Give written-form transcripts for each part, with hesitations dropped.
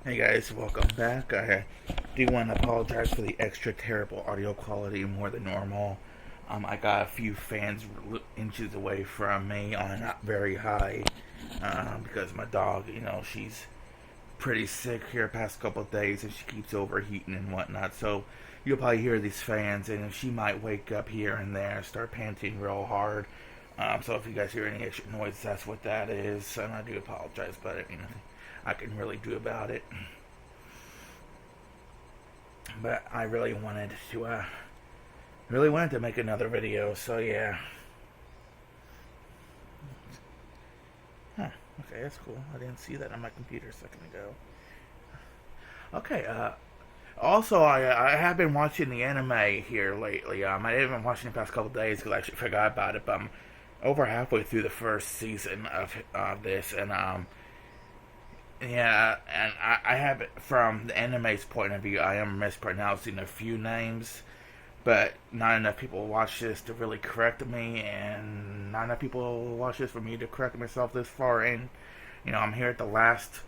Hey guys, welcome back. I do want to apologize for the extra terrible audio quality more than normal. I got a few fans inches away from me on not very high because my dog, she's pretty sick here past couple of days and she keeps overheating and whatnot. So you'll probably hear these fans and she might wake up here and there and start panting real hard. So if you guys hear any extra noise, that's what that is. And I do apologize, but I can really do about it. But I really wanted to make another video. So yeah. Huh. Okay, that's cool. I didn't see that on my computer a second ago. Okay. Also, I have been watching the anime here lately. I haven't been watching the past couple of days because I actually forgot about it. But I'm over halfway through the first season of this, and yeah, and I have it from the anime's point of view. I am mispronouncing a few names, but not enough people watch this to really correct me, and not enough people watch this for me to correct myself this far in. I'm here at the last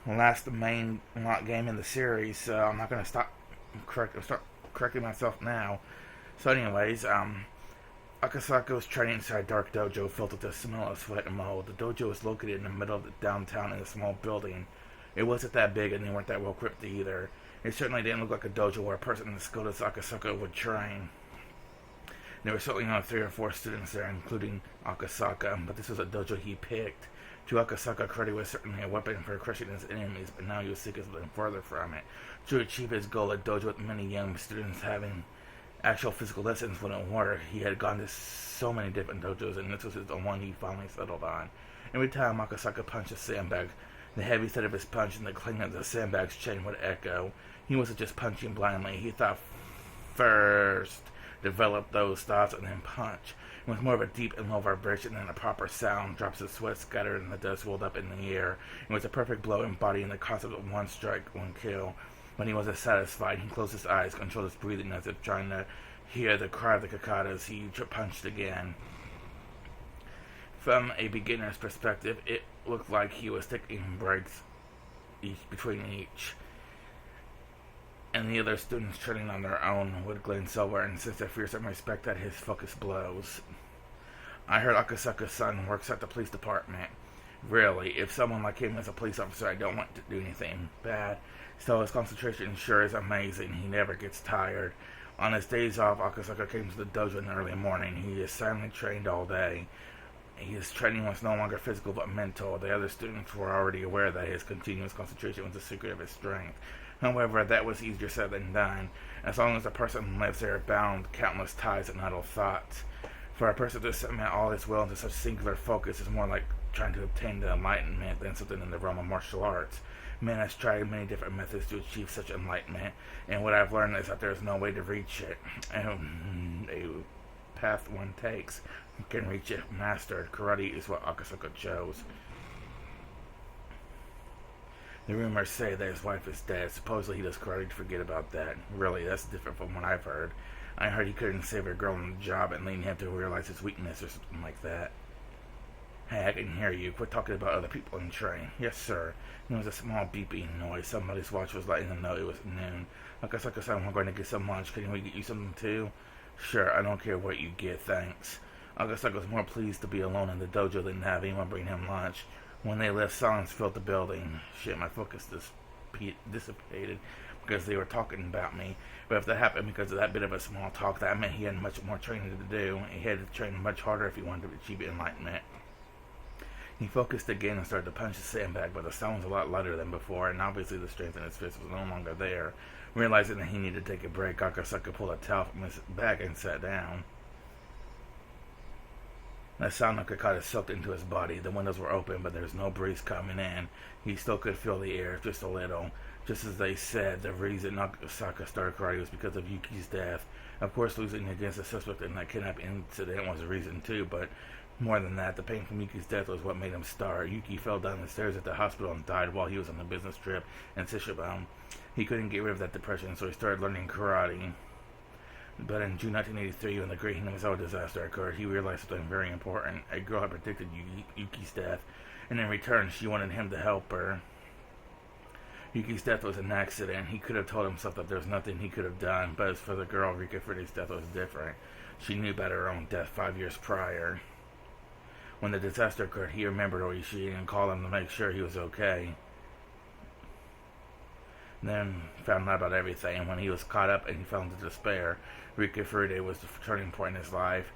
main game in the series, so I'm not gonna start correcting myself now. So, anyways, Akasako's training inside Dark Dojo filled with the smell of sweat and mold. The dojo was located in the middle of the downtown in a small building. It wasn't that big and they weren't that well equipped either. It certainly didn't look like a dojo where a person as skilled as Akasaka would train. There were certainly only 3 or 4 students there, including Akasaka, but this was a dojo he picked. To Akasaka, karate was certainly a weapon for crushing his enemies, but now he was seeking something further from it. To achieve his goal, a dojo with many young students having actual physical lessons wouldn't work. He had gone to so many different dojos, and this was the one he finally settled on. Every time Akasaka punched a sandbag, the heavy thud of his punch and the clang of the sandbag's chain would echo. He wasn't just punching blindly. He thought first, developed those thoughts, and then punch. It was more of a deep and low vibration than a proper sound. Drops of sweat scattered and the dust rolled up in the air. It was a perfect blow embodying the concept of one strike, one kill. When he wasn't satisfied, he closed his eyes, controlled his breathing as if trying to hear the cry of the cicadas. He punched again. From a beginner's perspective, it looked like he was taking breaks between each. And the other students training on their own would glance over and sense a fearsome respect at his focused blows. I heard Akasaka's son works at the police department. Really, if someone like him is a police officer, I don't want to do anything bad. So his concentration sure is amazing. He never gets tired. On his days off, Akasaka came to the dojo in the early morning. He is silently trained all day. His training was no longer physical but mental. The other students were already aware that his continuous concentration was the secret of his strength. However, that was easier said than done. As long as a person lives, they are bound countless ties and idle thoughts. For a person to submit all his will into such singular focus is more like trying to obtain the enlightenment than something in the realm of martial arts. Man has tried many different methods to achieve such enlightenment, and what I've learned is that there is no way to reach it. A path one takes can reach it mastered. Karate is what Akasaka chose. The rumors say that his wife is dead. Supposedly he does karate to forget about that. Really, that's different from what I've heard. I heard he couldn't save a girl on the job and leading him to realize his weakness or something like that. Hey, I can hear you. Quit talking about other people in the train. Yes, sir. It was a small beeping noise. Somebody's watch was letting them know it was noon. Akasaka-san, we're going to get some lunch. Can we get you something too? Sure, I don't care what you get, thanks. Akasaka was more pleased to be alone in the dojo than to have anyone bring him lunch. When they left, silence filled the building. Shit, my focus dissipated because they were talking about me. But if that happened because of that bit of a small talk, that meant he had much more training to do. He had to train much harder if he wanted to achieve enlightenment. He focused again and started to punch the sandbag, but the sound was a lot lighter than before, and obviously the strength in his fist was no longer there. Realizing that he needed to take a break, Akasaka pulled a towel from his bag and sat down. The sound of Kakata soaked into his body. The windows were open, but there was no breeze coming in. He still could feel the air, just a little. Just as they said, the reason Akasaka started karate was because of Yuki's death. Of course, losing against the suspect in that kidnapping incident was a reason too, but more than that, the pain from Yuki's death was what made him start. Yuki fell down the stairs at the hospital and died while he was on a business trip in Shishiba. He couldn't get rid of that depression, so he started learning karate. But in June 1983, when the Great Hinamizawa disaster occurred, he realized something very important. A girl had predicted Yuki's death, and in return, she wanted him to help her. Yuki's death was an accident. He could have told himself that there's nothing he could have done, but as for the girl, Rika Furude's death was different. She knew about her own death 5 years prior. When the disaster occurred, he remembered Oishi and called him to make sure he was okay. Then found out about everything, and when he was caught up and he fell into despair, Rika Furude was the turning point in his life.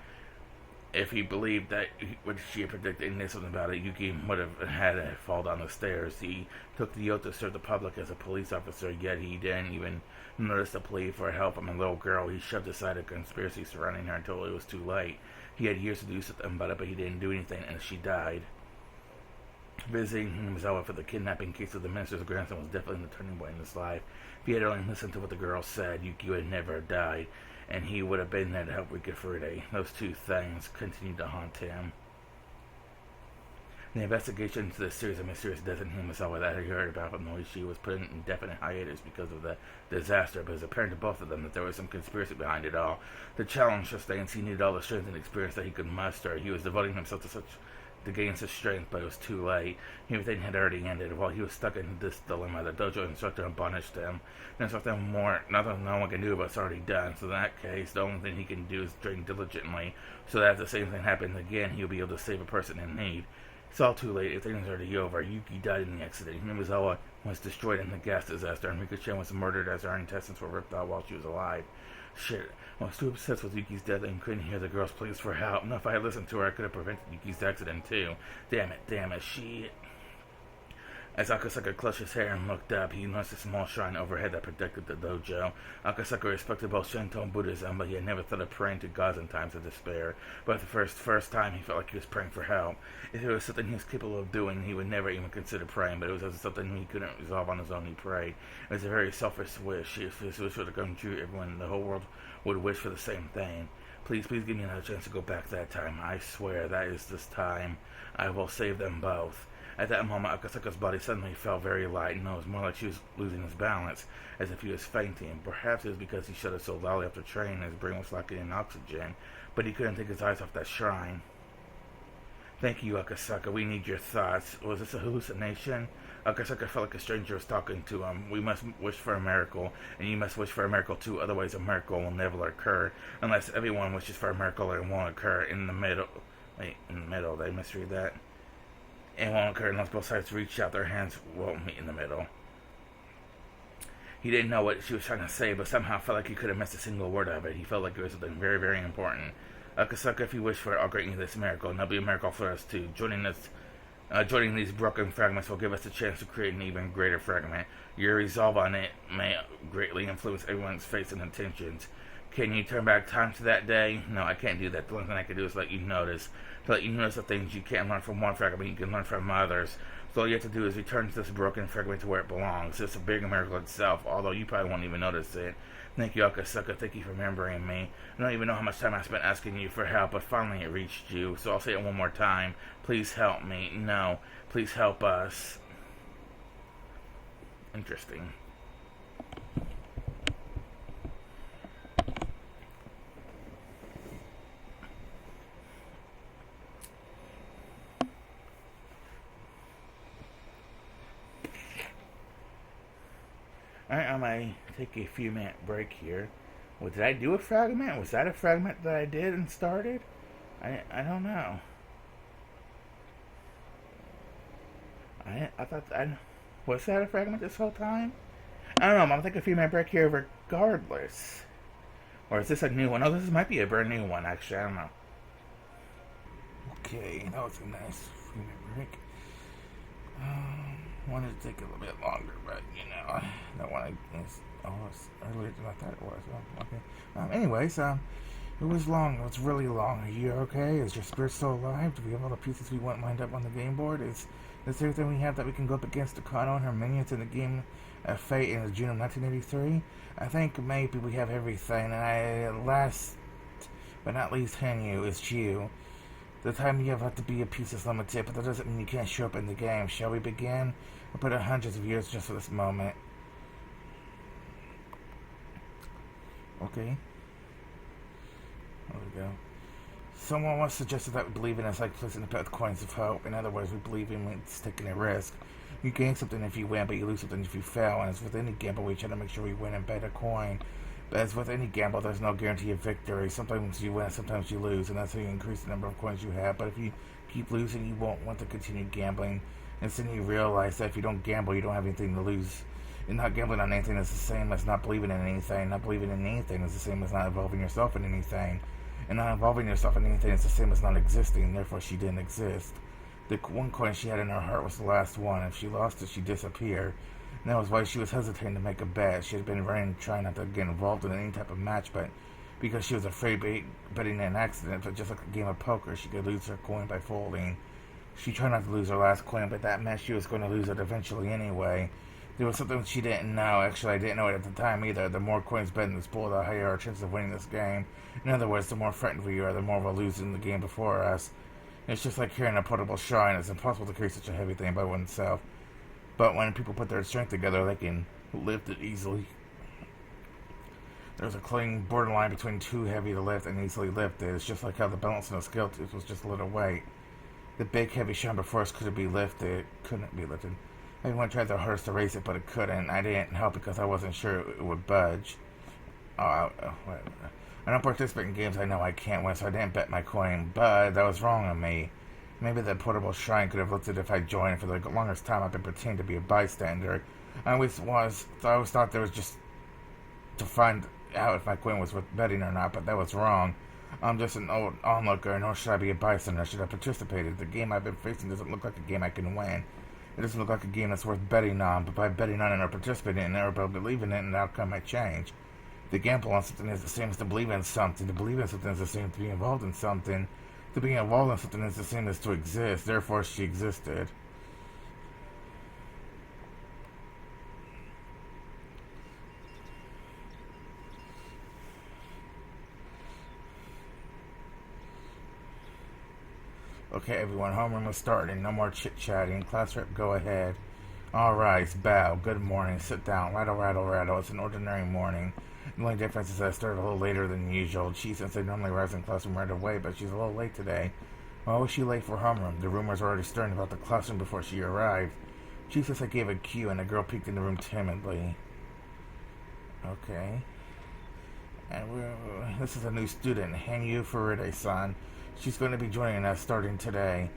If he believed that what she had predicted and knew something about it, Yuki would have had to fall down the stairs. He took the oath to serve the public as a police officer, yet he didn't even notice the plea for help from a little girl. He shoved aside a conspiracy surrounding her until it was too late. He had years to do something about it, but he didn't do anything, and she died. Visiting Mizawa for the kidnapping case of the minister's grandson was definitely the turning point in his life. If he had only listened to what the girl said, Yuki would never have died, and he would have been there to help Rika Furude. Those two things continued to haunt him. The investigation into the series of mysterious deaths in Himasawa that he heard about from Noishi was put in indefinite hiatus because of the disaster, but it was apparent to both of them that there was some conspiracy behind it all. The challenge sustained, he needed all the strength and experience that he could muster. He was devoting himself to gain such strength, but it was too late. Everything had already ended. While he was stuck in this dilemma, the dojo instructor punished him. There's nothing no one can do about it's already done. So in that case, the only thing he can do is train diligently, so that if the same thing happens again, he'll be able to save a person in need. It's all too late. Everything's already over. Yuki died in the accident. Himizawa was destroyed in the gas disaster, and Rika-chan was murdered as her intestines were ripped out while she was alive. Shit. I was too obsessed with Yuki's death and couldn't hear the girl's pleas for help. No, if I had listened to her, I could have prevented Yuki's accident too. Damn it, shit. As Akasaka clutched his hair and looked up, he noticed a small shrine overhead that protected the dojo. Akasaka respected both Shinto and Buddhism, but he had never thought of praying to gods in times of despair. But the first time, he felt like he was praying for help. If it was something he was capable of doing, he would never even consider praying, but it was something he couldn't resolve on his own, he prayed. It was a very selfish wish. If his wish were to come true, everyone in the whole world would wish for the same thing. Please give me another chance to go back that time. I swear, that is this time. I will save them both. At that moment, Akasaka's body suddenly felt very light, and it was more like she was losing his balance, as if he was fainting. Perhaps it was because he shuddered so loudly after training, his brain was lacking in oxygen, but he couldn't take his eyes off that shrine. Thank you, Akasaka. We need your thoughts. Was this a hallucination? Akasaka felt like a stranger was talking to him. We must wish for a miracle, and you must wish for a miracle too, otherwise a miracle will never occur. Unless everyone wishes for a miracle, it won't occur. In the middle, they misread that. It won't occur unless both sides reach out, their hands won't meet in the middle. He didn't know what she was trying to say, but somehow felt like he could have missed a single word of it. He felt like it was something very, very important. Akasaka, if you wish for it, I'll grant you this miracle, and that'll be a miracle for us too. Joining these broken fragments will give us a chance to create an even greater fragment. Your resolve on it may greatly influence everyone's fates and intentions. Can you turn back time to that day? No, I can't do that. The only thing I can do is let you notice. To let you notice the things you can't learn from one fragment, you can learn from others. So all you have to do is return this broken fragment to where it belongs. It's a big miracle itself, although you probably won't even notice it. Thank you, Akasaka. Thank you for remembering me. I don't even know how much time I spent asking you for help, but finally it reached you. So I'll say it one more time. Please help me. No, please help us. Interesting. Alright, I might take a few minute break here. Well, did I do a fragment? Was that a fragment that I did and started? I don't know. Was that a fragment this whole time? I don't know. I'm gonna take a few minute break here regardless. Or is this a new one? Oh, this might be a brand new one, actually. I don't know. Okay, that was a nice few minute break. Wanted to take a little bit longer, but I don't want to. It's earlier than I thought it was. Okay. Anyways, it was long. It was really long. Are you okay? Is your spirit still alive? Do we have all the pieces we want lined up on the game board? Is this everything we have that we can go up against Takano and her minions in the game of Fate in June of 1983? I think maybe we have everything. And last but not least, Hanyu, is you. The time you have to be a piece is limited, but that doesn't mean you can't show up in the game. Shall we begin? I put in hundreds of years just for this moment. Okay. There we go. Someone once suggested that we believe in us like placing a bet with coins of hope. In other words, we believe in it's taking a risk. You gain something if you win, but you lose something if you fail. And as with any gamble, we try to make sure we win and bet a coin. But as with any gamble, there's no guarantee of victory. Sometimes you win, sometimes you lose, and that's how you increase the number of coins you have. But if you keep losing, you won't want to continue gambling. And then you realize that if you don't gamble, you don't have anything to lose. And not gambling on anything is the same as not believing in anything. Not believing in anything is the same as not involving yourself in anything. And not involving yourself in anything is the same as not existing. Therefore, she didn't exist. The one coin she had in her heart was the last one. If she lost it, she disappeared. And that was why she was hesitating to make a bet. She had been running, trying not to get involved in any type of match, but because she was afraid betting an accident, but just like a game of poker, she could lose her coin by folding. She tried not to lose her last coin, but that meant she was going to lose it eventually anyway. There was something she didn't know. Actually, I didn't know it at the time either. The more coins bet in this pool, the higher our chance of winning this game. In other words, the more frightened we are, the more we'll lose in the game before us. It's just like carrying a portable shrine. It's impossible to carry such a heavy thing by oneself. But when people put their strength together, they can lift it easily. There's a clean borderline between too heavy to lift and easily lifted. It's just like how the balance in the scale tips was just a little weight. The big heavy shrine before us couldn't be lifted. Everyone tried their hardest to raise it, but it couldn't. I didn't help because I wasn't sure it would budge. I don't participate in games I know I can't win, so I didn't bet my coin. But that was wrong on me. Maybe the portable shrine could have lifted if I joined. For the longest time, I've been pretending to be a bystander. I always thought there was just to find out if my coin was worth betting or not, but that was wrong. I'm just an old onlooker, nor should I be a bystander. Should I participated? The game I've been facing doesn't look like a game I can win. It doesn't look like a game that's worth betting on, but by betting on it or participating in it or believing in it, an outcome might change. To gamble on something is the same as to believe in something. To believe in something is the same as to be involved in something. To be involved in something is the same as to exist. Therefore, she existed. Okay, everyone, homeroom is starting. No more chit-chatting. Class rep, go ahead. All right, bow. Good morning. Sit down. Rattle, rattle, rattle. It's an ordinary morning. The only difference is I started a little later than usual. She says they normally rise in classroom right away, but she's a little late today. Why was she late for homeroom? The rumors were already starting about the classroom before she arrived. She says I gave a cue, and the girl peeked in the room timidly. Okay. And this is a new student, Hanyu Furide-san. She's going to be joining us starting today.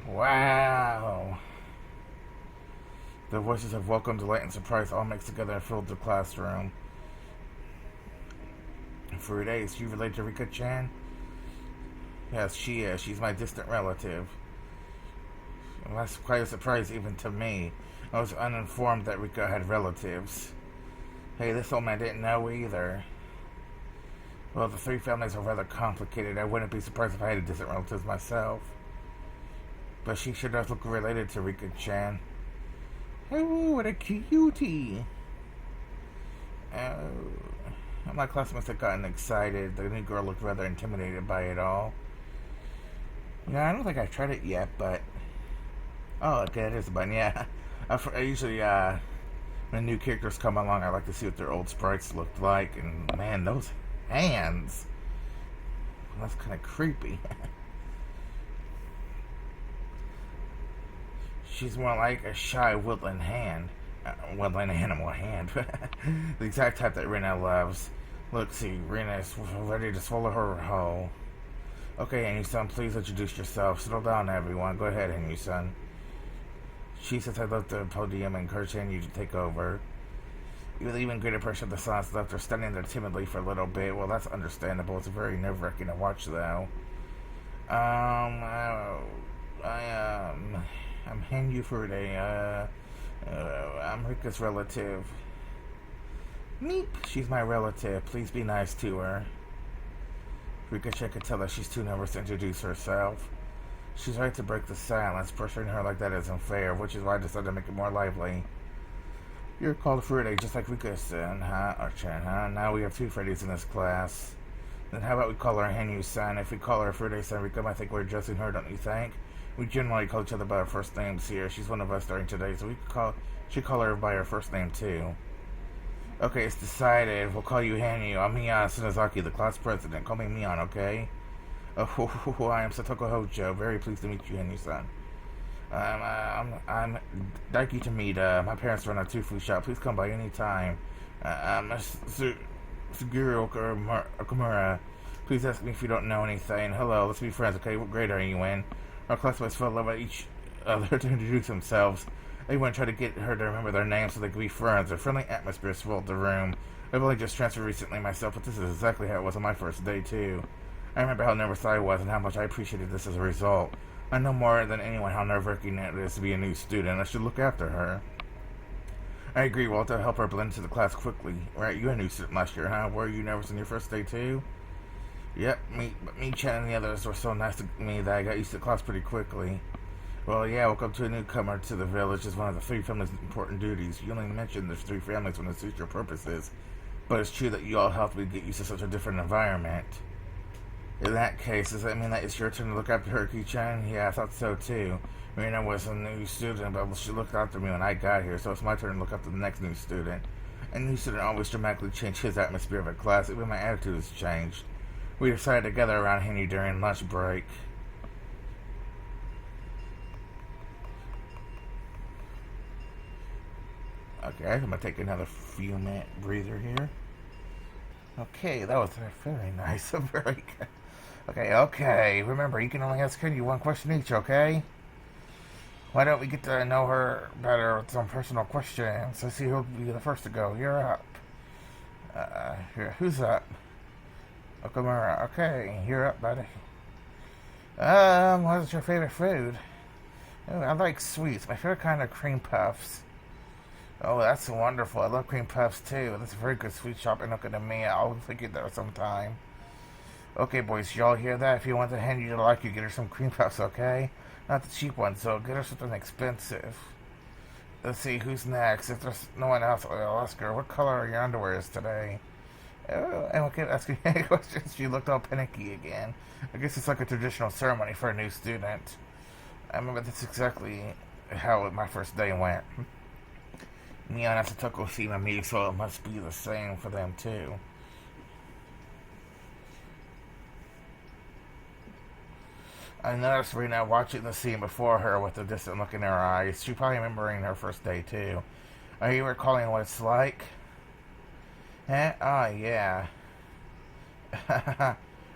Wow! The voices of welcome, delight, and surprise all mixed together and filled the classroom. Furide, is she related to Rika-chan? Yes, she is. She's my distant relative. Well, that's quite a surprise even to me. I was uninformed that Rika had relatives. Hey, this old man didn't know either. Well, the three families are rather complicated. I wouldn't be surprised if I had distant relatives myself. But she sure does look related to Rika-chan. Oh, what a cutie. My classmates had gotten excited. The new girl looked rather intimidated by it all. Yeah, I don't think I've tried it yet, but... Oh, okay, it is a button, yeah. I usually, when new characters come along, I like to see what their old sprites looked like. And, man, those hands. That's kind of creepy. She's more like a shy woodland woodland animal hand. The exact type that Rina loves. Look, see, Rina is ready to swallow her whole. Okay, Hanyu-san, please introduce yourself. Settle down, everyone. Go ahead, Hanyu-san. She says I left the podium and encouraged Hanyu to take over. With even greater pressure, the silence left her standing there timidly for a little bit. Well, that's understandable. It's very nerve-wracking to watch, though. I'm Hanyu Furide. I'm Rika's relative. Meep. She's my relative. Please be nice to her. Rika-chan could tell that she's too nervous to introduce herself. She's right to break the silence. Pressuring her like that isn't fair, which is why I decided to make it more lively. You're called Furide, just like Rika-san, huh? Or Chan, huh? Now we have two Freddies in this class. Then how about we call her Hanyu-san? If we call her Furide-san, Rika might think we're addressing her, don't you think? We generally call each other by our first names here. She's one of us during today, so we should call her by her first name, too. Okay, it's decided. We'll call you Hanyu. I'm Mian Sunazaki, the class president. Call me Mian, okay? Oh, I am Satoko Hojo. Very pleased to meet you, Hanyu-san. I'm Daiki Tamita. My parents run a two-food shop. Please come by any time. Suguru Okamura. Please ask me if you don't know anything. Hello, let's be friends, okay? What grade are you in? Our classmates fell in love with each other to introduce themselves. Everyone tried to get her to remember their names so they could be friends. A friendly atmosphere swelled the room. I've only just transferred recently myself, but this is exactly how it was on my first day, too. I remember how nervous I was and how much I appreciated this as a result. I know more than anyone how nerve-wracking it is to be a new student. I should look after her. I agree, Walter. Help her blend into the class quickly. Right, you were a new student last year, huh? Were you nervous on your first day, too? Yep, me, Ch8, and the others were so nice to me that I got used to the class pretty quickly. Well, yeah, welcome to a newcomer to the village is one of the three families' important duties. You only mentioned there's three families when it suits your purposes, but it's true that you all helped me get used to such a different environment. In that case, does that mean that it's your turn to look after her, Ki-chan? Yeah, I thought so too. Rena was a new student, but she looked after me when I got here, so it's my turn to look after the next new student. A new student always dramatically changed his atmosphere of a class, even my attitude has changed. We decided to gather around Henry during lunch break. Okay, I'm gonna take another few minute breather here. Okay, that was very nice. Very good. Okay. Remember, you can only ask Henry one question each, okay? Why don't we get to know her better with some personal questions? Let's see who'll be the first to go. You're up. Who's up? Okamura. Okay, you're up, buddy. What's your favorite food? Oh, I like sweets. My favorite kind of cream puffs. Oh, that's wonderful. I love cream puffs too. That's a very good sweet shop in Okinawa. I'll take it there sometime. Okay, boys, y'all hear that? If you want the hen you like, you get her some cream puffs, okay? Not the cheap ones, so get her something expensive. Let's see who's next. If there's no one else, I'll ask her, what color are your underwear today? Oh, and we'll keep asking any questions. She looked all panicky again. I guess it's like a traditional ceremony for a new student. I remember that's exactly how my first day went. Neon has a Tokushima me, so it must be the same for them too. I noticed Rena watching the scene before her with a distant look in her eyes. She probably remembering her first day too. Are you recalling what it's like? Eh? Oh, yeah.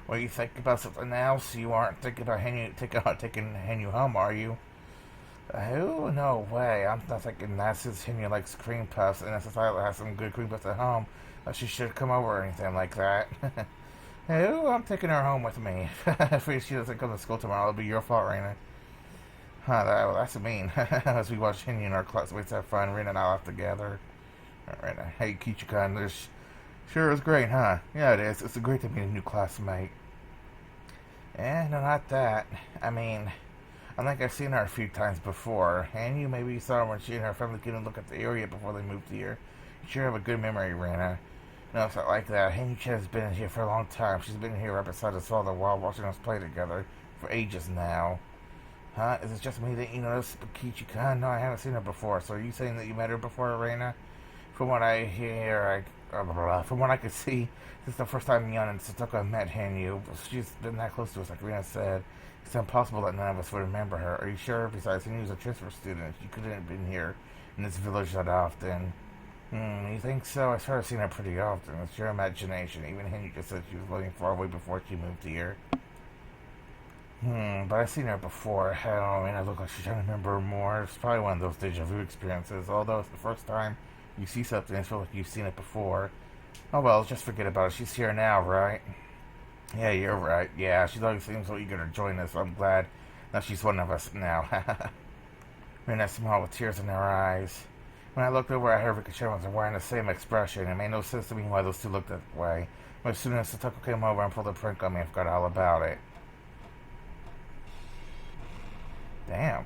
Well, you think about something else? You aren't thinking about taking Henry home, are you? Oh, no way. I'm not thinking that since Henry likes cream puffs and if I has some good cream puffs at home, that she should come over or anything like that. Oh, I'm taking her home with me. If she doesn't come to school tomorrow, it'll be your fault, Raina. That's mean. As we watch Henry and our classmates have fun, Raina and I laugh together. Alright, hey, Kichikan, this sure is great, huh? Yeah, it is. It's great to meet a new classmate. No, not that. I mean, I think I've seen her a few times before. And you maybe saw her when she and her family came to look at the area before they moved here. You sure have a good memory, Rena. No, it's not like that. Henry Ch8 has been here for a long time. She's been here right beside us all the while watching us play together for ages now. Huh? Is it just me that you noticed Kichi-kan? No, I haven't seen her before. So are you saying that you met her before, Reina? From what I hear, from what I could see, this is the first time Mion and Satoko met Henry. She's been that close to us, like Rena said. It's impossible that none of us would remember her. Are you sure? Besides, Henry was a transfer student. She couldn't have been here in this village that often. You think so? I started seeing her pretty often. It's your imagination. Even Henry just said she was living far away before she moved here. But I've seen her before. Hell, I mean, I look like she's trying to remember more. It's probably one of those deja vu experiences. Although it's the first time you see something, it feels like you've seen it before. Oh well, just forget about it. She's here now, right? Yeah, you're right. Yeah, she always seems so eager to join us. I'm glad that she's one of us now. Rena smiled with tears in her eyes. When I looked over at her, Ricochet was wearing the same expression. It made no sense to me why those two looked that way. But as soon as Satoko came over and pulled a prank on me, I forgot all about it. Damn.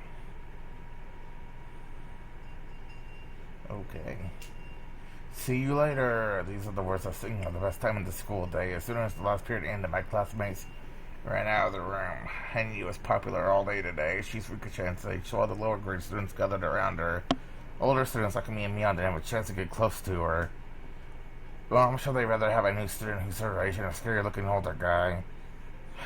Okay. See you later. These are the words I was thinking of the best time of the school day. As soon as the last period ended, my classmates ran out of the room. Henry was popular all day today. She's Ricochet, so all the lower grade students gathered around her. Older students like me and Mion didn't have a chance to get close to her. Well, I'm sure they'd rather have a new student who's her age and a scary looking older guy.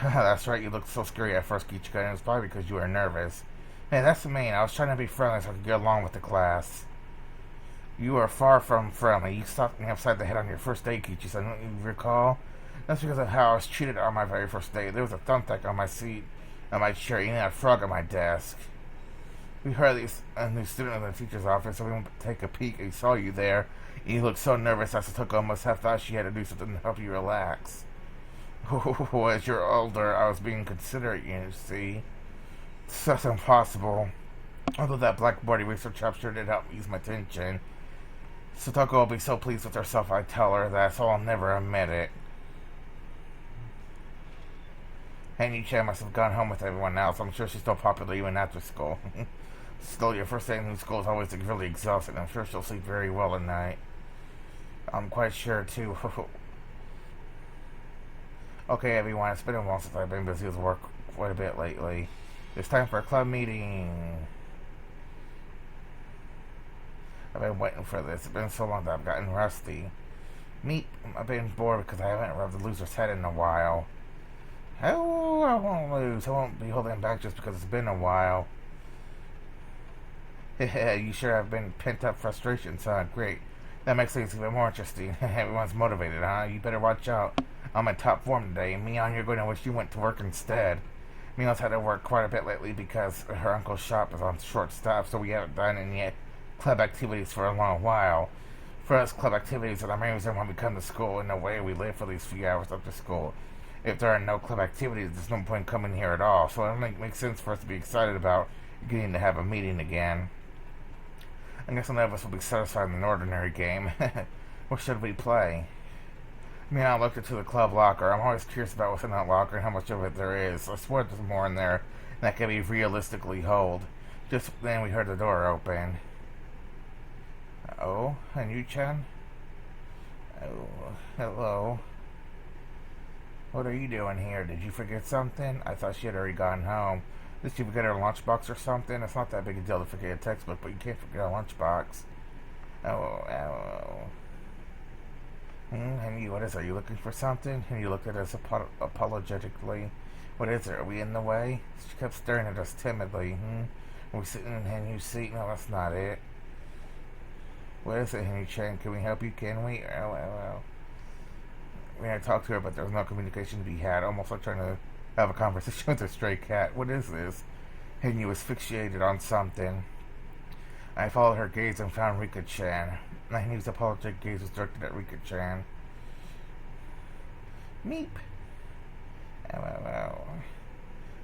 That's right, you looked so scary at first, Kichika, and it's probably because you were nervous. Hey, that's mean. I was trying to be friendly so I could get along with the class. You are far from friendly. You stopped me upside the head on your first day, Kichi. I don't you recall? That's because of how I was treated on my very first day. There was a thumbtack on my seat, on my chair, and a frog on my desk. We heard a new student in the teacher's office, so we went to take a peek, and he saw you there. And you looked so nervous, Sasatoko must have thought she had to do something to help you relax. Oh, as you're older, I was being considerate, you see. That's impossible. Although that black-board eraser chap sure did help ease my tension. Satoko will be so pleased with herself, I tell her that, so I'll never admit it. Hanyu-chan must have gone home with everyone else. I'm sure she's still popular even after school. Still, your first day in school is always really exhausting. I'm sure she'll sleep very well at night. I'm quite sure, too. Okay, everyone, it's been a while since I've been busy with work quite a bit lately. It's time for a club meeting. I've been waiting for this. It's been so long that I've gotten rusty. Meep, I've been bored because I haven't rubbed the loser's head in a while. Oh, I won't lose. I won't be holding back just because it's been a while. You sure have been pent-up frustration, son. Great. That makes things even more interesting. Everyone's motivated, huh? You better watch out. I'm in top form today. Mion, you're going to wish you went to work instead. Mion's had to work quite a bit lately because her uncle's shop is on short staff, so we haven't done any club activities for a long while. For us, club activities are the main reason why we come to school. In a way, we live for these few hours after school. If there are no club activities, there's no point coming here at all. So it makes sense for us to be excited about getting to have a meeting again. I guess none of us will be satisfied in an ordinary game. What should we play? I looked into the club locker. I'm always curious about what's in that locker and how much of it there is. I swear there's more in there that can be realistically held. Just then we heard the door open. Oh, Hanyu-chan? Oh, hello. What are you doing here? Did you forget something? I thought she had already gone home. Did she forget her lunchbox or something? It's not that big a deal to forget a textbook, but you can't forget a lunchbox. Oh. Henry, what is it? Are you looking for something? Henry looked at us apologetically. What is it? Are we in the way? She kept staring at us timidly. Are we sitting in Henry's seat? No, that's not it. What is it, Henry-chan? Can we help you? Can we? Oh. We had to talk to her, but there was no communication to be had. Almost like trying to have a conversation with a stray cat. What is this? Henry was fixated on something. I followed her gaze and found Rika-chan. Henry's apologetic gaze was directed at Rika-chan. Meep. Oh.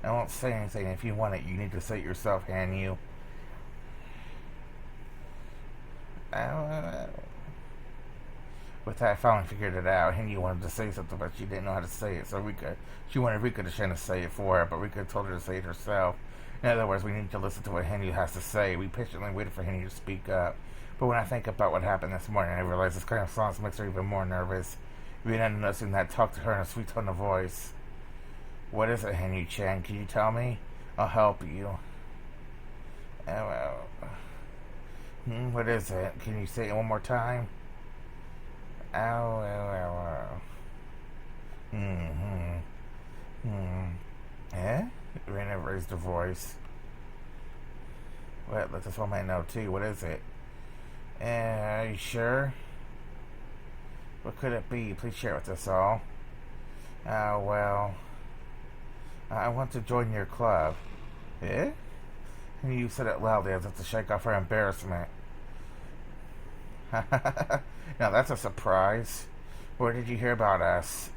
I won't say anything. If you want it, you need to say it yourself, Hanyu. With that, I finally figured it out. Henry wanted to say something, but she didn't know how to say it, so she wanted Rika-chan to say it for her, but Rika told her to say it herself. In other words, we need to listen to what Henry has to say. We patiently waited for Henry to speak up. But when I think about what happened this morning, I realize this kind of silence makes her even more nervous. Even ended up noticing that talk to her in a sweet tone of voice. What is it, Hanyu-chan? Can you tell me? I'll help you. What is it? Can you say it one more time? Eh? Rena raised her voice. Well, that's what I might know too. What is it? Are you sure? What could it be? Please share it with us all. I want to join your club. Eh? And you said it loudly as if to shake off her embarrassment. Now that's a surprise. Where did you hear about us?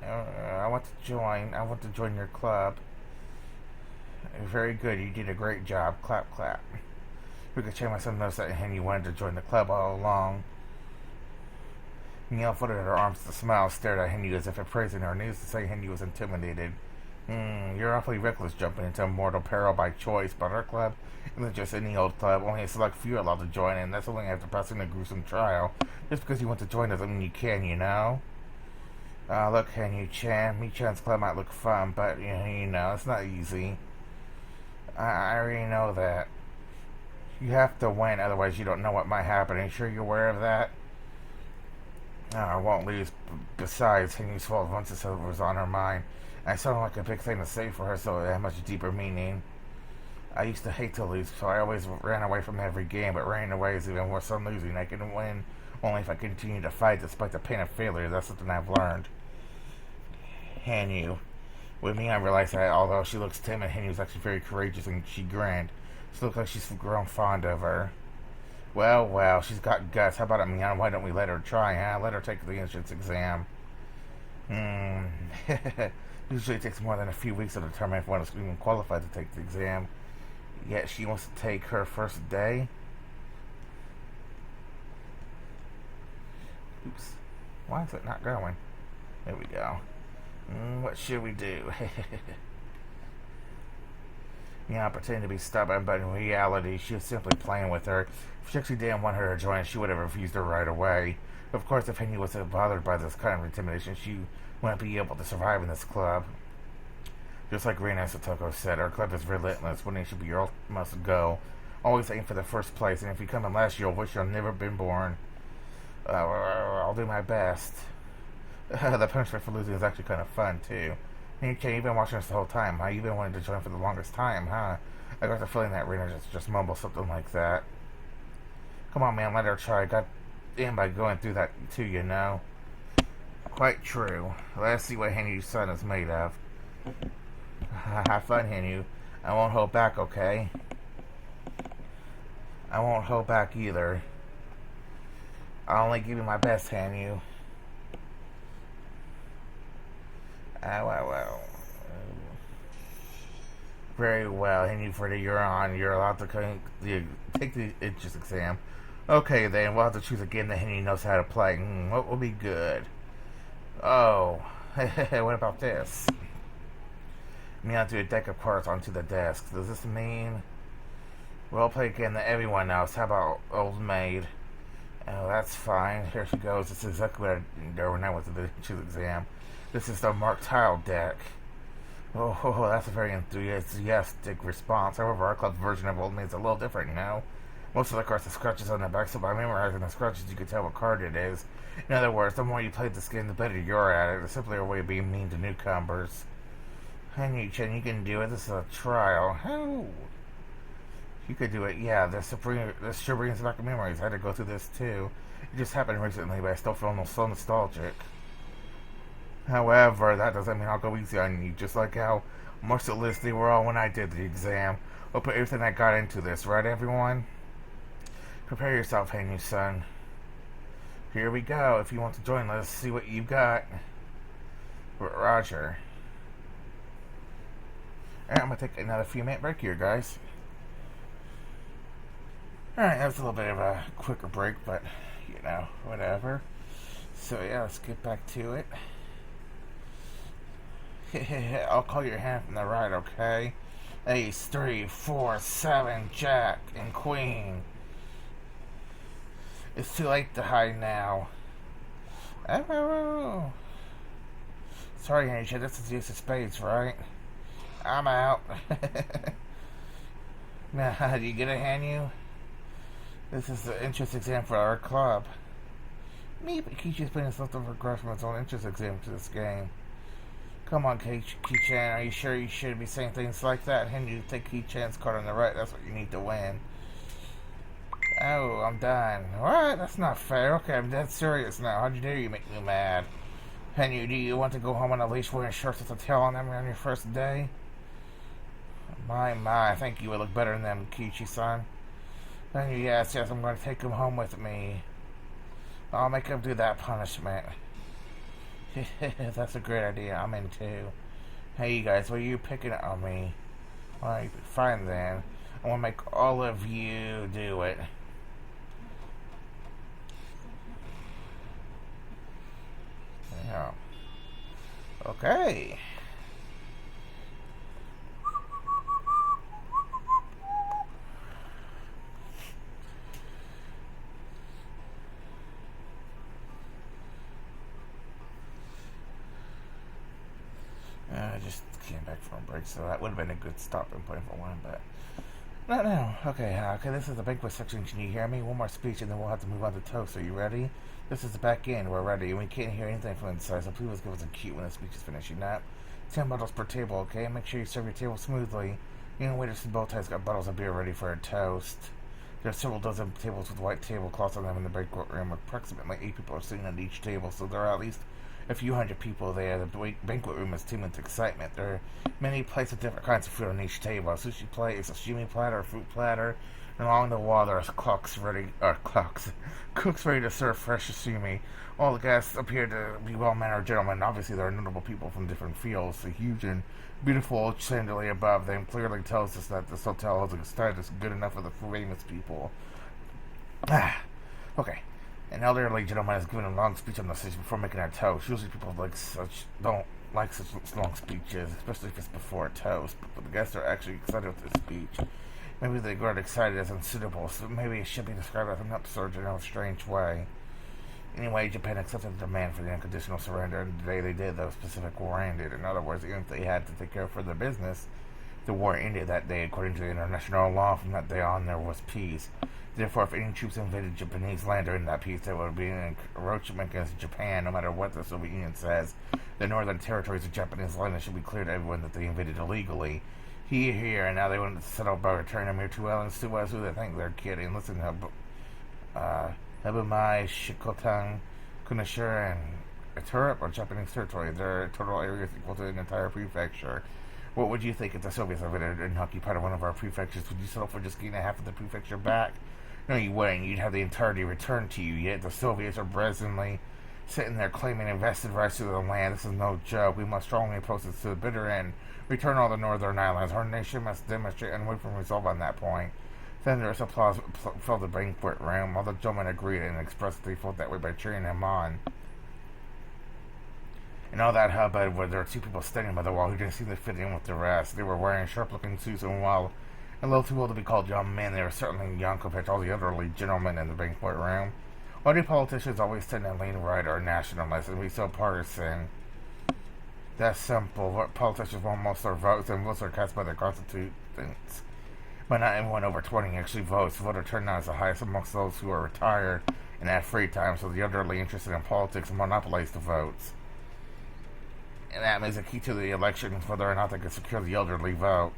I want to join your club. Very good. You did a great job. Clap, clap. Rika-chan must have noticed that Henry wanted to join the club all along. Neil folded her arms with a smile, stared at Henry as if appraising her. Needless to say, Henry was intimidated. You're awfully reckless jumping into mortal peril by choice, but our club isn't just any old club. Only a select few are allowed to join, and that's only after passing a gruesome trial. Just because you want to join doesn't mean you can, you know? Look, Hanyu-chan, Mi-chan's club might look fun, but, you know, it's not easy. I already know that. You have to win, otherwise you don't know what might happen. Are you sure you're aware of that? I won't lose. Besides, Henry's fault once it was on her mind. I sounded like a big thing to say for her, so it had much deeper meaning. I used to hate to lose, so I always ran away from every game, but running away is even worse than losing. I can win only if I continue to fight despite the pain of failure. That's something I've learned. Hanyu. With me, I realized that although she looks timid, Hanyu's actually very courageous and she grinned. She looks like she's grown fond of her. Well, well, she's got guts. How about it, Miana? Why don't we let her try, huh? Let her take the entrance exam. Usually it takes more than a few weeks to determine if one is even qualified to take the exam. Yet she wants to take her first day. Oops. Why is it not going? There we go. What should we do? Miana pretended to be stubborn, but in reality, she was simply playing with her. If she actually didn't want her to join, she would have refused her right away. Of course, if Hanyu was bothered by this kind of intimidation, she wouldn't be able to survive in this club. Just like Reina Satoko said, our club is relentless. Winning should be your ultimate goal. Always aim for the first place, and if you come in last, you'll wish you'd never been born. I'll do my best. The punishment for losing is actually kind of fun, too. And you've been watching us the whole time, huh? You've been wanting to join for the longest time, huh? I got the feeling that Reina just mumbled something like that. Come on, man, let her try. I got in by going through that, too, you know. Quite true. Let's see what Hanyu's son is made of. Have fun, Hanyu. I won't hold back, okay? I won't hold back either. I'll only give you my best, Hanyu. Well. Very well, Hanyu, Freddy, you're on. You're allowed to take the entrance exam. Okay, then, we'll have to choose a game that Hanyu knows how to play. What will be good? Oh, what about this? Miana threw a deck of cards onto the desk. Does this mean we'll play a game that everyone knows? How about Old Maid? Oh, that's fine. Here she goes. This is exactly what I did when I went to the choose exam. This is the Mark Tile deck. Oh, that's a very enthusiastic response. However, our club's version of Old Maid is a little different, you know? Most of the cards have scratches on the back, so by memorizing the scratches, you can tell what card it is. In other words, the more you play this game, the better you're at it. It's simply a way of being mean to newcomers. Hanyu-chan, you can do it. This is a trial. How? You could do it. Yeah, this sure brings back memories. I had to go through this too. It just happened recently, but I still feel so nostalgic. However, that doesn't mean I'll go easy on you. Just like how merciless they were all when I did the exam. I'll put everything I got into this, right, everyone? Prepare yourself, Hanyu-san. Here we go. If you want to join, let's see what you've got. Roger. Alright, I'm going to take another few minute break here, guys. Alright, that was a little bit of a quicker break, but, you know, whatever. So, yeah, let's get back to it. I'll call your hand from the right, okay? Ace, 3, 4, 7, Jack, and Queen. It's too late to hide now. Oh. Sorry, Hanyu, this is the use of spades, right? I'm out. Now, do you get it, Hanyu? This is the entrance exam for our club. Me, but Kichi's putting his leftover regrets from his own entrance exam to this game. Come on, Ki-chan, are you sure you should be saying things like that? Hanyu, take Ki-chan's card on the right. That's what you need to win. Oh, I'm done. What? That's not fair. Okay, I'm dead serious now. How'd you dare you make me mad? Hanyu, do you want to go home on a leash wearing shorts with a tail on them on your first day? My, I think you would look better than them, Kichi-san. Hanyu, yes, I'm going to take him home with me. I'll make him do that punishment. That's a great idea. I'm in too. Hey, you guys, what are you picking on me? Alright, fine then. I want to make all of you do it. Yeah. Okay. I just came back from a break, so that would have been a good stopping point for one, but no. Okay, this is the banquet section. Can you hear me? One more speech, and then we'll have to move on to toast. Are you ready? This is the back end. We're ready, and we can't hear anything from inside, so please give us a cue when the speech is finishing up. 10 bottles per table, okay? Make sure you serve your table smoothly. Waiters and bow ties got bottles of beer ready for a toast. There are several dozen tables with white tablecloths on them in the banquet room. Approximately 8 people are sitting at each table, so there are at least a few hundred people there. The banquet room is teeming with excitement. There are many plates of different kinds of food on each table. A sushi plate, a sashimi platter, a fruit platter, and along the wall there are cooks ready to serve fresh sashimi. All the guests appear to be well-mannered gentlemen. Obviously, there are notable people from different fields. The huge and beautiful chandelier above them clearly tells us that this hotel has a status good enough for the famous people. Okay. An elderly gentleman has given a long speech on the stage before making a toast. Usually people don't like such long speeches, especially if it's before a toast. But the guests are actually excited with this speech. Maybe the word excited is unsuitable, so maybe it should be described as an upsurge in a strange way. Anyway, Japan accepted the demand for the unconditional surrender, and the day they did, the Pacific War ended. In other words, even if they had to take care of further business, the war ended that day. According to the international law, from that day on, there was peace. Therefore, if any troops invaded Japanese land during that peace, there would be an encroachment against Japan, no matter what the Soviet Union says. The northern territories of Japanese land should be cleared to everyone that they invaded illegally. Here, and now they want to settle by returning a mere 2 islands to us. Who they think they're kidding? Listen, Hebumai, Shikotan, Kunashira, and Iturup are Japanese territory. Their total area is equal to an entire prefecture. What would you think if the Soviets invaded and occupied one of our prefectures? Would you settle for just getting half of the prefecture back? No, you wouldn't. You'd have the entirety returned to you. Yet the Soviets are brazenly sitting there claiming invested rights to the land. This is no joke. We must strongly oppose this to the bitter end. Return all the northern islands. Our nation must demonstrate unwavering resolve on that point. Thunderous applause filled the banquet room. All the gentlemen agreed and expressed that they felt that way by cheering him on. And all that hubbub where there were 2 people standing by the wall who didn't seem to fit in with the rest. They were wearing sharp-looking suits, and while a little too old to be called young men, they were certainly young compared to all the elderly gentlemen in the banquet room. Why do politicians always tend to lean right or nationalist and be so partisan? That's simple. What politicians want most of their votes, and votes are cast by their constituents. But not everyone over 20 actually votes. Voter turnout is the highest amongst those who are retired and have free time, so the elderly interested in politics monopolize the votes. And that means the key to the election is whether or not they can secure the elderly vote.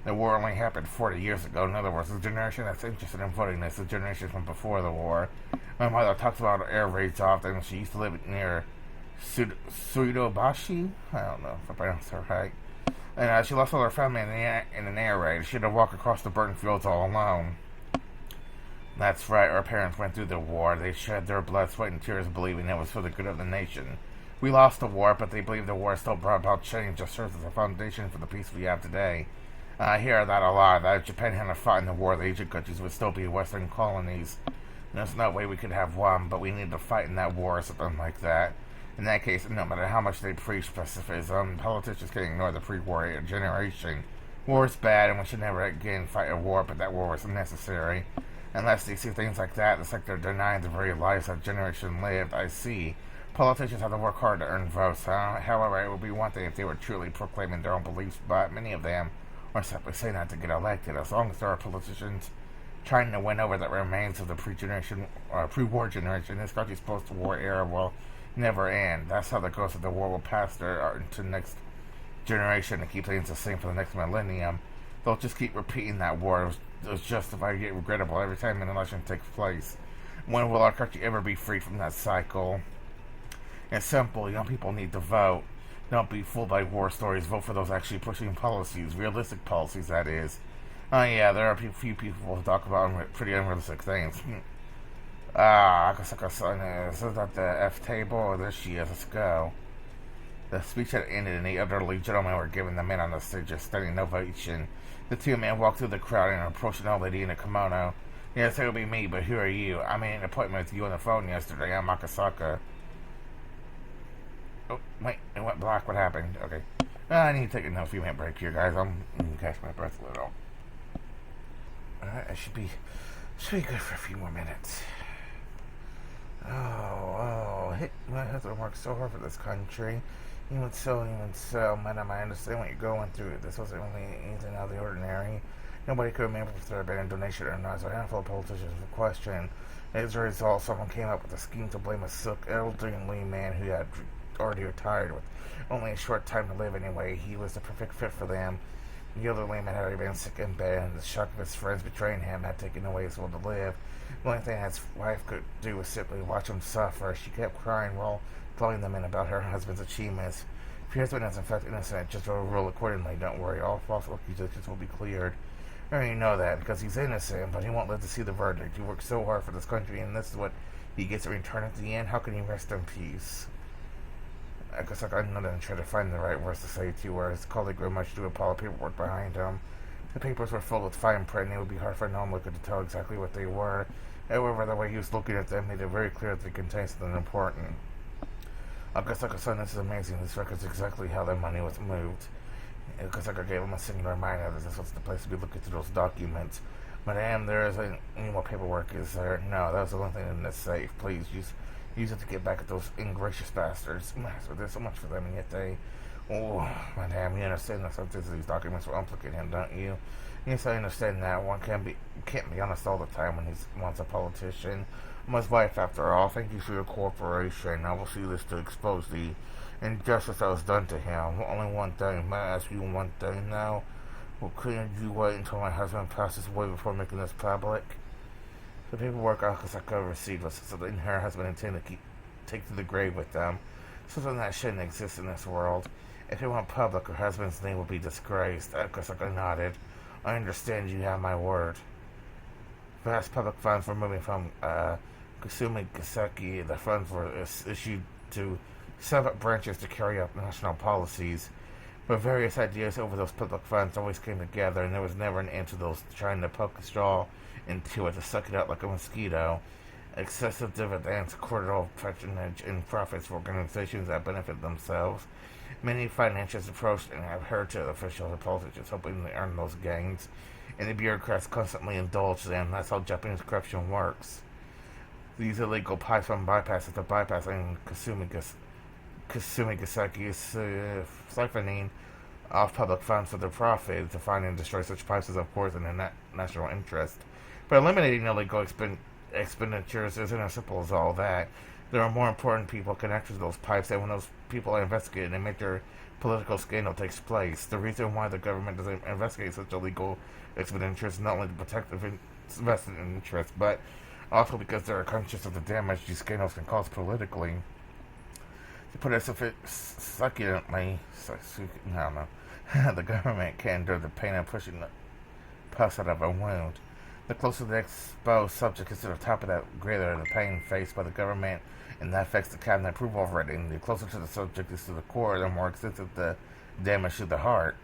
The war only happened 40 years ago. In other words, the generation that's interested in voting is the generation from before the war. My mother talks about air raids often. She used to live near Masturibayashi. I don't know if I pronounced her right. And she lost all her family in an air raid. She had to walk across the burning fields all alone. That's right, our parents went through the war. They shed their blood, sweat, and tears believing it was for the good of the nation. We lost the war, but they believe the war still brought about change that serves as a foundation for the peace we have today. I hear that a lot, that if Japan hadn't fought in the war, the Asian countries would still be Western colonies. There's no way we could have won, but we need to fight in that war or something like that. In that case, no matter how much they preach pacifism, politicians can ignore the pre-war generation. War is bad, and we should never again fight a war, but that war was necessary. Unless they see things like that, it's like they're denying the very lives that generation lived. I see. Politicians have to work hard to earn votes. However, it would be one thing if they were truly proclaiming their own beliefs, but many of them are simply saying that to get elected. As long as there are politicians trying to win over the remains of the pre-war generation, this country's post-war era will never end. That's how the ghost of the war will pass into the next generation and keep things the same for the next millennium. They'll just keep repeating that war. It was justified yet regrettable every time an election takes place. When will our country ever be free from that cycle? It's simple. Young people need to vote. Don't be fooled by war stories. Vote for those actually pushing policies, realistic policies, that is. Oh yeah, there are a few people who talk about pretty unrealistic things. Akasaka-san is that the F table? Oh, there she is. Let's go. The speech had ended, and the elderly gentlemen were giving the men on the stage a standing ovation. The 2 men walked through the crowd and approached an old lady in a kimono. Yes, it would be me, but who are you? I made an appointment with you on the phone yesterday. I'm Akasaka. Oh, wait, it went black. What happened? Okay. I need to take a few minute break here, guys. I'm catch my breath a little. Alright, I should be good for a few more minutes. My husband worked so hard for this country. Even so, madam, I understand what you're going through. This wasn't really anything out of the ordinary. Nobody could remember if there had been a donation or not, so a handful of politicians were questioned. As a result, someone came up with a scheme to blame a sick, elderly man who had already retired with only a short time to live anyway. He was the perfect fit for them. The elderly man had already been sick in bed, and the shock of his friends betraying him had taken away his will to live. The only thing his wife could do was simply watch him suffer. She kept crying while telling the men about her husband's achievements. If your husband is in fact innocent, just rule accordingly. Don't worry, all false accusations will be cleared. I already know that because he's innocent, but he won't live to see the verdict. He worked so hard for this country, and this is what he gets in return at the end. How can he rest in peace? I guess I know that and try to find the right words to say to where his colleague very much do a pile of paperwork behind him. The papers were full with fine print, and it would be hard for a non-looker to tell exactly what they were. However, the way he was looking at them made it very clear that they contained something important. Akasaka-san, this is amazing. This records exactly how the money was moved. Akasaka gave him a singular reminder that this was the place to be looking through those documents. Madame, there isn't any more paperwork, is there? No, that was the one thing in this safe. Please, use it to get back at those ingracious bastards. Master, there's so much for them, and yet they... Oh, Madame, you understand that sometimes these documents will implicate him, don't you? Yes, I understand that. One can't be honest all the time when he's once a politician. I'm his wife, after all. Thank you for your cooperation. I will see this to expose the injustice that was done to him. Only one thing. May I ask you one thing now? Well, couldn't you wait until my husband passes away before making this public? The paperwork Akasaka received was something her husband intended to take to the grave with them. Something that shouldn't exist in this world. If it went public, her husband's name would be disgraced. Akasaka nodded. I understand, you have my word. Vast public funds were moving from Kusumi Gaseki. The funds were issued to separate branches to carry out national policies. But various ideas over those public funds always came together, and there was never an end to those trying to poke a straw into it to suck it out like a mosquito. Excessive dividends, cordial patronage, and profits for organizations that benefit themselves. Many financiers approached and have heard to officials and politicians hoping to earn those gains, and the bureaucrats constantly indulge them. That's how Japanese corruption works. These illegal pipes from bypasses to bypassing Kasumi Gaseki is siphoning off public funds for their profit to find and destroy such pipes is, of course, in the national interest. But eliminating illegal expenditures isn't as simple as all that. There are more important people connected to those pipes, and when those people are investigated, a major political scandal takes place. The reason why the government doesn't investigate such illegal expenditures is not only to protect the vested interests, but also because they are conscious of the damage these scandals can cause politically. To put it succulently, I don't know, the government can endure the pain of pushing the pus out of a wound. The closer the exposed subject is to the top of that, greater the pain faced by the government, and that affects the cabinet approval rating. The closer to the subject is to the core, the more extensive the damage to the heart.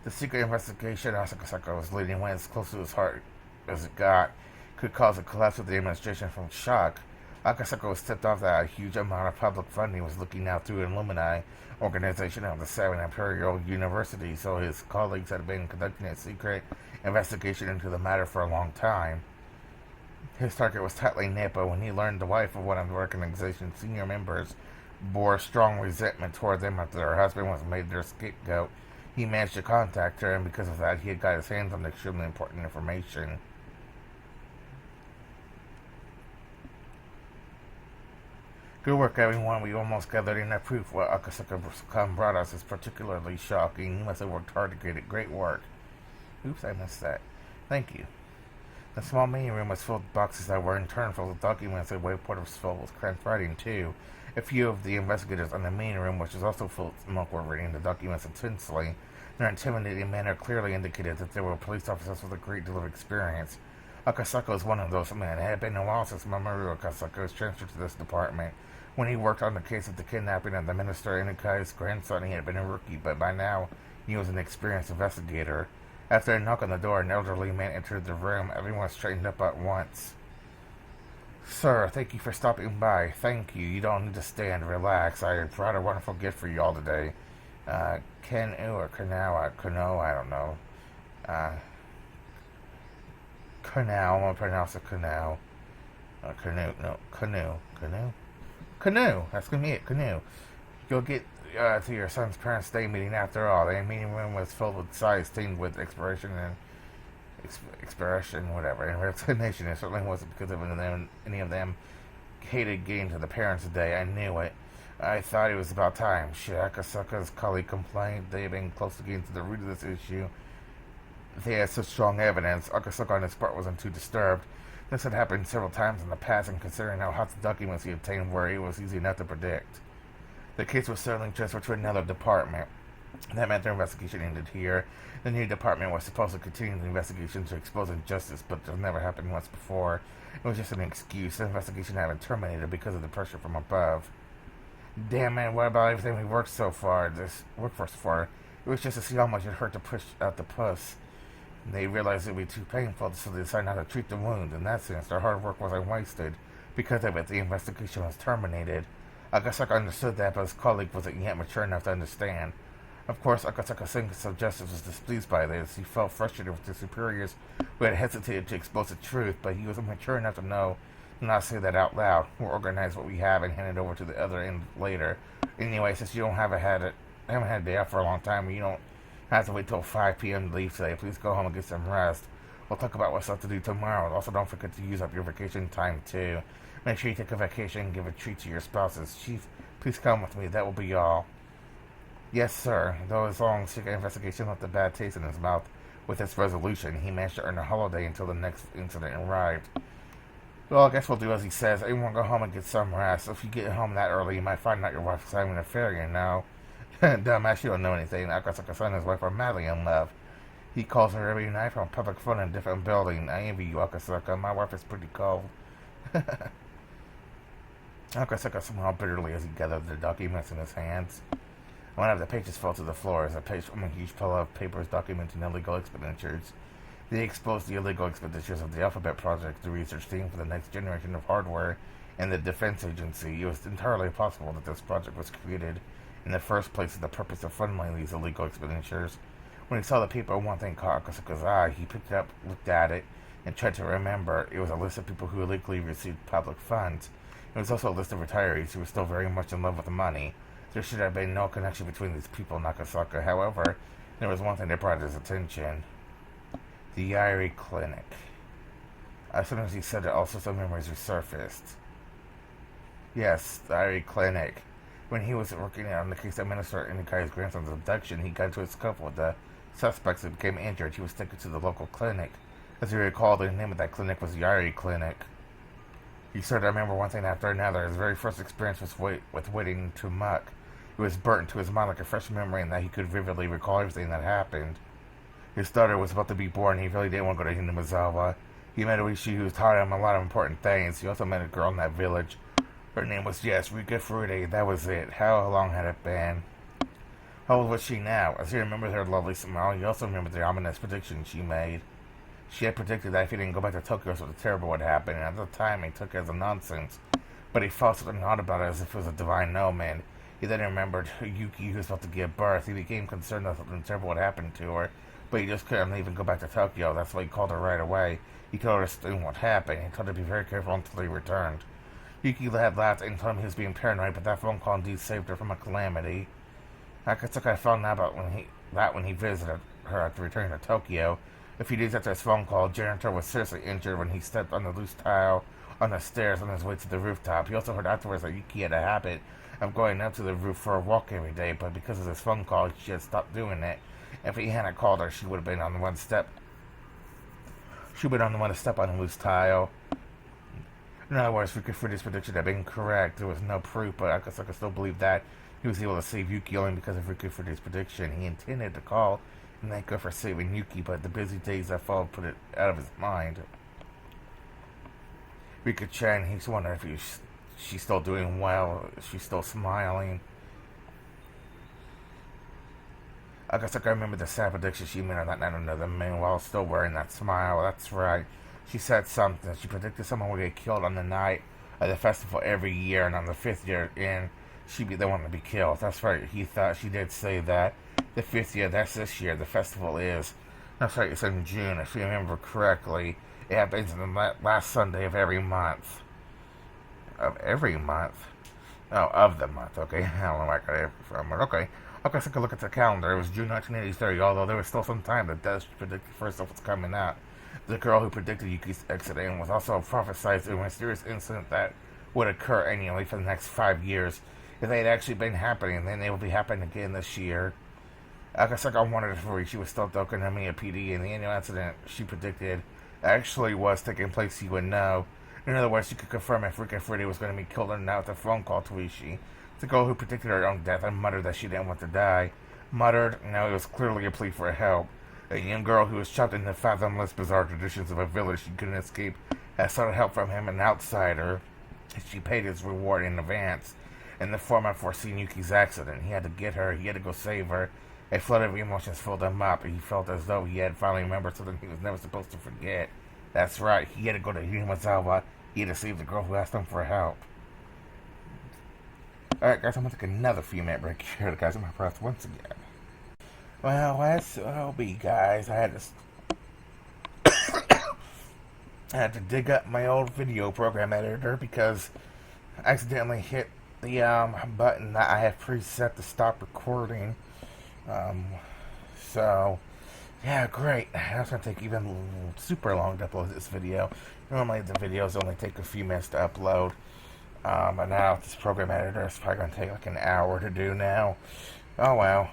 The secret investigation Asakasaka was leading went as close to his heart as it got, could cause a collapse of the administration from shock. Akasaka was tipped off that a huge amount of public funding was looking out through an alumni organization of the Seven Imperial University, so his colleagues had been conducting a secret investigation into the matter for a long time. His target was tightly nipped, but when he learned the wife of one of the organization's senior members bore strong resentment toward them after her husband was made their scapegoat, he managed to contact her, and because of that, he had got his hands on extremely important information. Good work, everyone. We almost gathered enough proof. What Akasaka brought us is particularly shocking. You must have worked hard to get it. Great work. Oops, I missed that. Thank you. The small meeting room was filled with boxes that were in turn filled with documents, and Wayport was filled with cramped writing, too. A few of the investigators in the meeting room, which was also filled with smoke, were reading the documents intensely. Their intimidating manner clearly indicated that they were police officers with a great deal of experience. Akasaka was one of those men. It had been a while since Mamoru Akasaka was transferred to this department. When he worked on the case of the kidnapping of the Minister Inukai's grandson, he had been a rookie, but by now he was an experienced investigator. After a knock on the door, an elderly man entered the room. Everyone straightened up at once. Sir, thank you for stopping by. Thank you. You don't need to stand. Relax. I brought a wonderful gift for you all today. Kenu or Kanao? Kano, I don't know. Kanao, I'm going to pronounce it Kanao. Canoe. That's going to be it. Canoe. You'll get to your son's parents' day meeting after all. The meeting room was filled with sighs stained with expiration and whatever, and resignation. It certainly wasn't because of any of them hated getting to the parents' day. I knew it. I thought it was about time. Akasaka's colleague complained they had been close to getting to the root of this issue. They had such strong evidence. Akasaka on his part wasn't too disturbed. This had happened several times in the past, and considering how hot the documents he obtained were, it was easy enough to predict. The case was certainly transferred to another department. That meant their investigation ended here. The new department was supposed to continue the investigation to expose injustice, but it never happened once before. It was just an excuse. The investigation had been terminated because of the pressure from above. Damn man, what about everything we worked so far? This workforce for? It was just to see how much it hurt to push out the puss. They realized it would be too painful, so they decided not to treat the wound. In that sense, their hard work wasn't wasted. Because of it, the investigation was terminated. Akasaka understood that, but his colleague wasn't yet mature enough to understand. Of course, Akasaka's sense of justice was displeased by this. He felt frustrated with his superiors who had hesitated to expose the truth, but he was mature enough to know not say that out loud. We'll organize what we have and hand it over to the other end later. Anyway, since you haven't had a day off for a long time, you don't have to wait till 5 p.m. to leave today. Please go home and get some rest. We'll talk about what's left to do tomorrow. Also, don't forget to use up your vacation time, too. Make sure you take a vacation and give a treat to your spouses. Chief, please come with me. That will be all. Yes, sir. Though his long secret investigation left a bad taste in his mouth, with its resolution, he managed to earn a holiday until the next incident arrived. Well, I guess we'll do as he says. Everyone go home and get some rest. If you get home that early, you might find out your wife is having an affair, you know. Dumbass, you don't know anything. Akasaka-san and his wife are madly in love. He calls her every night from a public phone in a different building. I envy you, Akasaka. My wife is pretty cold. Akasaka smiled bitterly as he gathered the documents in his hands. One of the pages fell to the floor as a page from a huge pile of papers documenting illegal expenditures. They exposed the illegal expenditures of the Alphabet Project, the research team for the next generation of hardware, and the Defense Agency. It was entirely possible that this project was created in the first place for the purpose of funneling these illegal expenditures. When he saw the paper, one thing caught Akasaka's eye. He picked it up, looked at it, and tried to remember. It was a list of people who illegally received public funds. It was also a list of retirees who were still very much in love with the money. There should have been no connection between these people and Akasaka. However, there was one thing that brought his attention. The Yari Clinic. As soon as he said it, all sorts of memories resurfaced. Yes, the Yari Clinic. When he was working on the case that Minister Inikai's grandson's abduction, he got into a scuffle with the suspects and became injured. He was taken to the local clinic. As he recalled, the name of that clinic was Yari Clinic. He started to remember one thing after another. His very first experience was with wading to muck. It was burnt into his mind like a fresh memory, and that he could vividly recall everything that happened. His daughter was about to be born, and he really didn't want to go to Hinamizawa. He met Oishi, who taught him a lot of important things. He also met a girl in that village. Her name was, yes, Rika Furude. That was it. How long had it been? How old was she now? As he remembered her lovely smile, he also remembered the ominous prediction she made. She had predicted that if he didn't go back to Tokyo, something terrible would happen, and at the time he took it as a nonsense. But he felt something odd about it as if it was a divine omen. He then remembered Yuki, who was about to give birth. He became concerned that something terrible would happen to her, but he just couldn't leave and go back to Tokyo. That's why he called her right away. He told her what happened. He told her to be very careful until he returned. Yuki had laughed and told him he was being paranoid, but that phone call indeed saved her from a calamity. Akatsuka found out about when he visited her after returning to Tokyo. A few days after his phone call, Janitor was seriously injured when he stepped on the loose tile on the stairs on his way to the rooftop. He also heard afterwards that Yuki had a habit of going up to the roof for a walk every day, but because of this phone call, she had stopped doing it. If he hadn't called her, she would have been on the one step. She would have been on the one to step on the loose tile. In other words, Furude's prediction had been correct. There was no proof, but Akasaka still believed that he was able to save Yuki only because of Furude's prediction. He intended to call and thank her for saving Yuki, but the busy days that followed put it out of his mind. Rika-chan, he's wondering if she's still doing well, if she's still smiling. Akasaka remembered the sad prediction she made on that night under the moon while still wearing that smile. That's right. She said something. She predicted someone would get killed on the night of the festival every year, and on the 5th year in, she'd be the one to be killed. That's right. He thought she did say that. The 5th year, that's this year. The festival is. That's right. It's in June, if you remember correctly. It happens on the last Sunday of every month. Of every month? Oh, of the month. Okay. I don't know where I got it from, but okay. Okay, so I could look at the calendar. It was June 1983, although there was still some time that does predict the first stuff was coming out. The girl who predicted Yuki's accident was also prophesied a mysterious incident that would occur annually for the next 5 years. if they had actually been happening, then they would be happening again this year. Akasaka wondered if she was still Dokonami PD, and the annual incident she predicted actually was taking place, he would know. In other words, she could confirm if Rika Freddy was going to be killed or not with a phone call to Ishii. The girl who predicted her own death and muttered that she didn't want to die. Muttered, no, it was clearly a plea for help. A young girl who was trapped in the fathomless bizarre traditions of a village she couldn't escape had sought help from him, an outsider. She paid his reward in advance, in the form of foreseeing Yuki's accident. He had to get her, he had to go save her. A flood of emotions filled him up. He felt as though he had finally remembered something he was never supposed to forget. That's right, he had to go to Himazawa. He had to save the girl who asked him for help. Alright, guys, I'm going to take another few minute break here, guys. I'm my breath once again. Well, that's will be, guys. I had to dig up my old video program editor because I accidentally hit the button that I have preset to stop recording. So, yeah, great. That's going to take even super long to upload this video. Normally the videos only take a few minutes to upload. But now this program editor is probably going to take like an hour to do now. Oh well.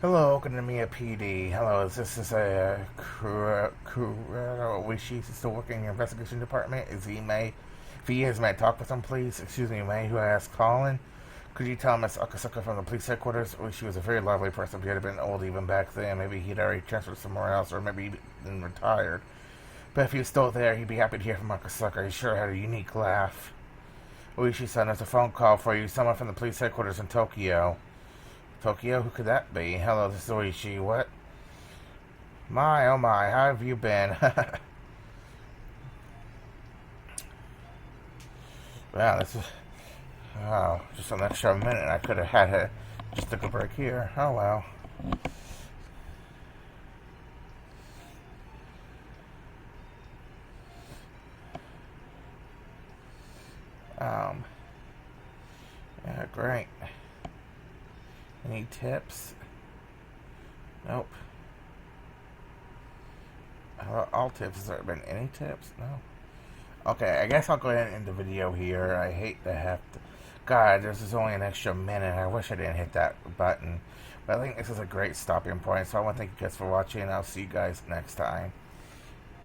Hello, welcome to Mia PD. Hello, is this a Wishi still working in your investigation department? Is he May? If he is, may I talk with him, please? Excuse me, May, who I asked calling? Could you tell Miss Akasaka from the police headquarters? She was a very lovely person. If he had been old even back then, maybe he'd already transferred somewhere else, or maybe he'd been retired. But if he was still there, he'd be happy to hear from Akasaka. He sure had a unique laugh. Oishi-san, there's a phone call for you. Someone from the police headquarters in Tokyo. Tokyo? Who could that be? Hello, this is Oishi. What? My, oh my, how have you been? Wow, this is... Oh, just an extra minute. I could have had it. Just took a break here. Oh well. Yeah, great. Any tips? Nope. All tips. Has there been any tips? No. Okay, I guess I'll go ahead and end the video here. I hate to have to... God, this is only an extra minute. I wish I didn't hit that button. But I think this is a great stopping point. So I want to thank you guys for watching. I'll see you guys next time.